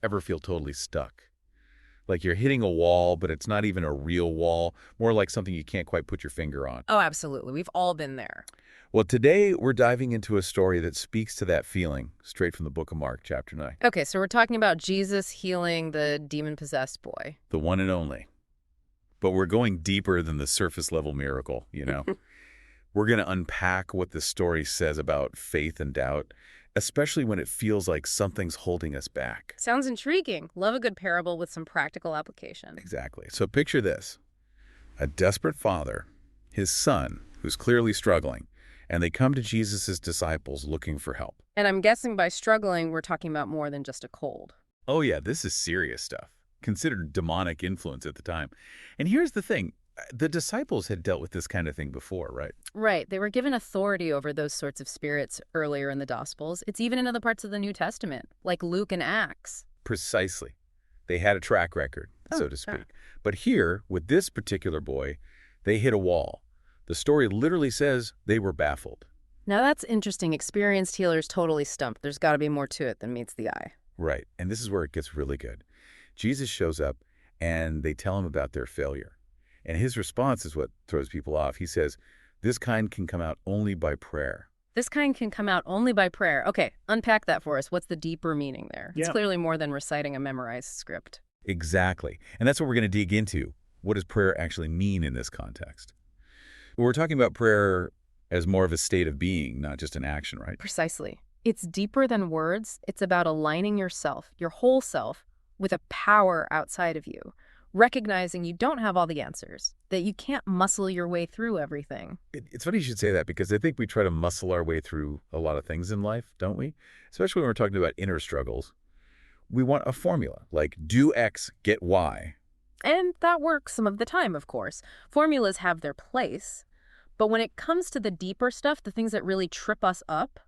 Ever feel totally stuck? Like you're hitting a wall, but it's not even a real wall, more like something you can't quite put your finger on. Oh, absolutely. We've all been there. Well, today we're diving into a story that speaks to that feeling, straight from the book of Mark, chapter 9. Okay, so we're talking about Jesus healing the demon-possessed boy. The one and only. But we're going deeper than the surface level miracle, you know? We're going to unpack what this story says about faith and doubt, especially when it feels like something's holding us back. Sounds intriguing. Love a good parable with some practical application. Exactly. So picture this. A desperate father, his son, who's clearly struggling, and they come to Jesus' disciples looking for help. And I'm guessing by struggling, we're talking about more than just a cold. Oh yeah, this is serious stuff, considered demonic influence at the time. And here's the thing. The disciples had dealt with this kind of thing before, right? Right. They were given authority over those sorts of spirits earlier in the Gospels. It's even in other parts of the New Testament, like Luke and Acts. Precisely. They had a track record, so to speak. But here, with this particular boy, they hit a wall. The story literally says they were baffled. Now that's interesting. Experienced healers totally stumped. There's got to be more to it than meets the eye. Right. And this is where it gets really good. Jesus shows up, and they tell him about their failure. And his response is what throws people off. He says, this kind can come out only by prayer. This kind can come out only by prayer. Okay, unpack that for us. What's the deeper meaning there? It's clearly more than reciting a memorized script. Exactly. And that's what we're going to dig into. What does prayer actually mean in this context? We're talking about prayer as more of a state of being, not just an action, right? Precisely. It's deeper than words. It's about aligning yourself, your whole self, with a power outside of you. Recognizing you don't have all the answers, that you can't muscle your way through everything. It's funny you should say that, because I think we try to muscle our way through a lot of things in life, don't we? Especially when we're talking about inner struggles. We want a formula, like do X, get Y. And that works some of the time, of course. Formulas have their place. But when it comes to the deeper stuff, the things that really trip us up,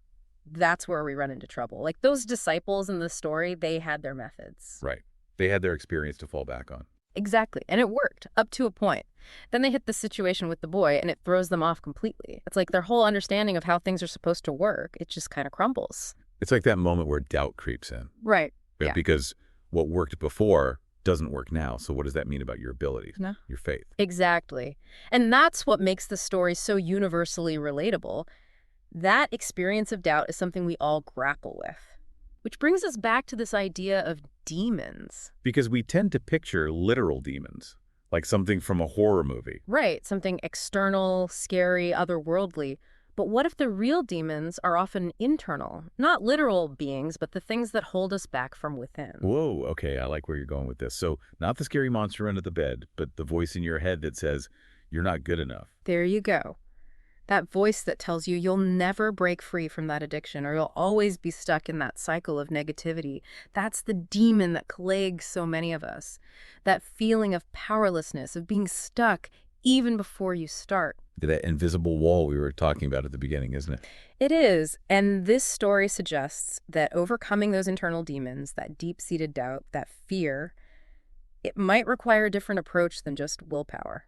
that's where we run into trouble. Like those disciples in the story, they had their methods. Right. They had their experience to fall back on. Exactly. And it worked up to a point. Then they hit the situation with the boy and it throws them off completely. It's like their whole understanding of how things are supposed to work, it just kind of crumbles. It's like that moment where doubt creeps in. Right. Yeah. Because what worked before doesn't work now. So what does that mean about your abilities, No. your faith? Exactly. And that's what makes the story so universally relatable. That experience of doubt is something we all grapple with. Which brings us back to this idea of demons. Because we tend to picture literal demons, like something from a horror movie. Right, something external, scary, otherworldly. But what if the real demons are often internal? Not literal beings, but the things that hold us back from within. Whoa, okay, I like where you're going with this. So not the scary monster under the bed, but the voice in your head that says, you're not good enough. There you go. That voice that tells you you'll never break free from that addiction, or you'll always be stuck in that cycle of negativity. That's the demon that plagues so many of us. That feeling of powerlessness, of being stuck even before you start. That invisible wall we were talking about at the beginning, isn't it? It is. And this story suggests that overcoming those internal demons, that deep-seated doubt, that fear, it might require a different approach than just willpower.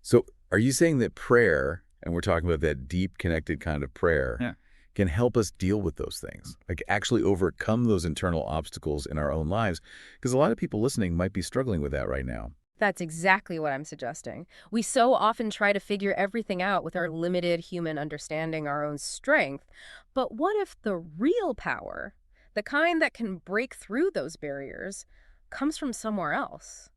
So are you saying that prayer, and we're talking about that deep connected kind of prayer, can help us deal with those things, like actually overcome those internal obstacles in our own lives? Because a lot of people listening might be struggling with that right now. That's exactly what I'm suggesting. We so often try to figure everything out with our limited human understanding, our own strength. But what if the real power, the kind that can break through those barriers, comes from somewhere else?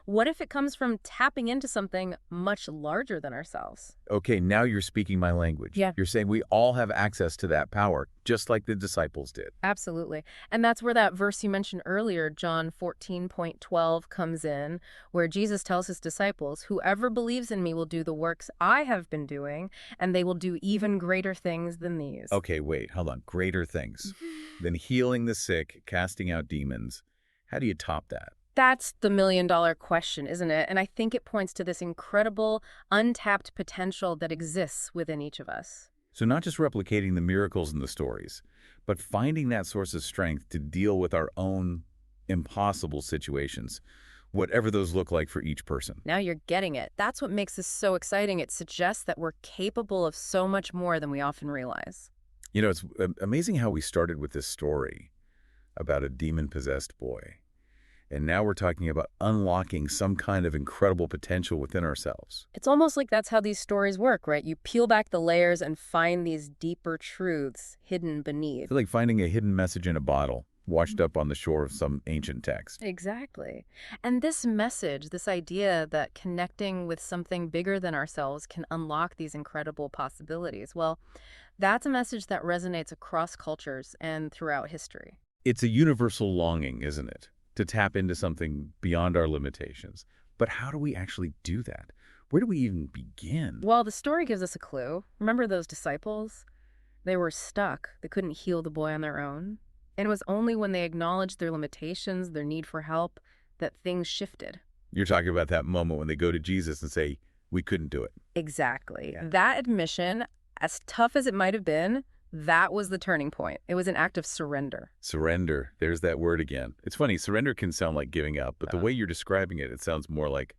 What if it comes from tapping into something much larger than ourselves? Okay, now you're speaking my language. Yeah. You're saying we all have access to that power, just like the disciples did. Absolutely. And that's where that verse you mentioned earlier, John 14:12, comes in, where Jesus tells his disciples, whoever believes in me will do the works I have been doing, and they will do even greater things than these. Okay, wait, hold on. Greater things than healing the sick, casting out demons. How do you top that? That's the million-dollar question, isn't it? And I think it points to this incredible, untapped potential that exists within each of us. So not just replicating the miracles in the stories, but finding that source of strength to deal with our own impossible situations, whatever those look like for each person. Now you're getting it. That's what makes this so exciting. It suggests that we're capable of so much more than we often realize. You know, it's amazing how we started with this story. about a demon-possessed boy. And now we're talking about unlocking some kind of incredible potential within ourselves. It's almost like that's how these stories work, right? You peel back the layers and find these deeper truths hidden I beneath. feel like finding a hidden message in a bottle, washed up on the shore of some ancient text. Exactly. And this message, this idea that connecting with something bigger than ourselves can unlock these incredible possibilities, well, that's a message that resonates across cultures and throughout history. It's a universal longing, isn't it? To tap into something beyond our limitations. But how do we actually do that? Where do we even begin? Well, the story gives us a clue. Remember those disciples? They were stuck. They couldn't heal the boy on their own. And it was only when they acknowledged their limitations, their need for help, that things shifted. You're talking about that moment when they go to Jesus and say, we couldn't do it. Exactly. Yeah. That admission, as tough as it might have been, that was the turning point. It was an act of surrender. Surrender. There's that word again. It's funny, surrender can sound like giving up, but the way you're describing it, it sounds more like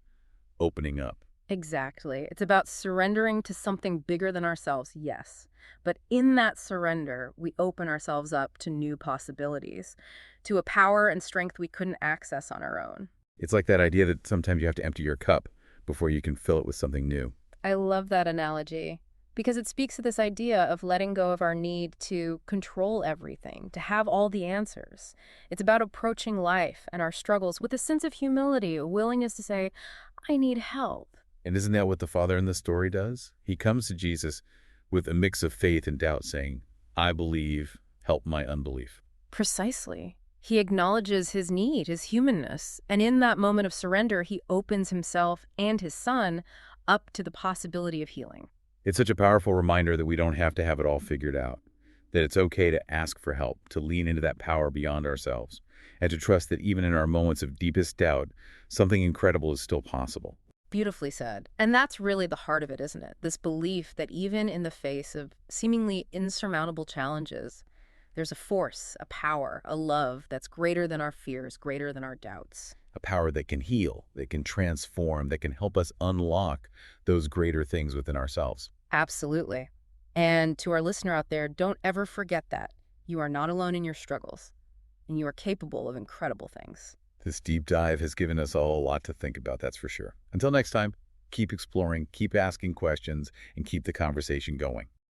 opening up. Exactly. It's about surrendering to something bigger than ourselves, yes. But in that surrender, we open ourselves up to new possibilities, to a power and strength we couldn't access on our own. It's like that idea that sometimes you have to empty your cup before you can fill it with something new. I love that analogy because it speaks to this idea of letting go of our need to control everything, to have all the answers. It's about approaching life and our struggles with a sense of humility, a willingness to say, I need help. And isn't that what the father in the story does? He comes to Jesus with a mix of faith and doubt, saying, I believe, help my unbelief. Precisely. He acknowledges his need, his humanness, and in that moment of surrender, he opens himself and his son up to the possibility of healing. It's such a powerful reminder that we don't have to have it all figured out, that it's okay to ask for help, to lean into that power beyond ourselves, and to trust that even in our moments of deepest doubt, something incredible is still possible. Beautifully said. And that's really the heart of it, isn't it? This belief that even in the face of seemingly insurmountable challenges, there's a force, a power, a love that's greater than our fears, greater than our doubts. A power that can heal, that can transform, that can help us unlock those greater things within ourselves. Absolutely. And to our listener out there, don't ever forget that. You are not alone in your struggles, and you are capable of incredible things. This deep dive has given us all a lot to think about, that's for sure. Until next time, keep exploring, keep asking questions, and keep the conversation going.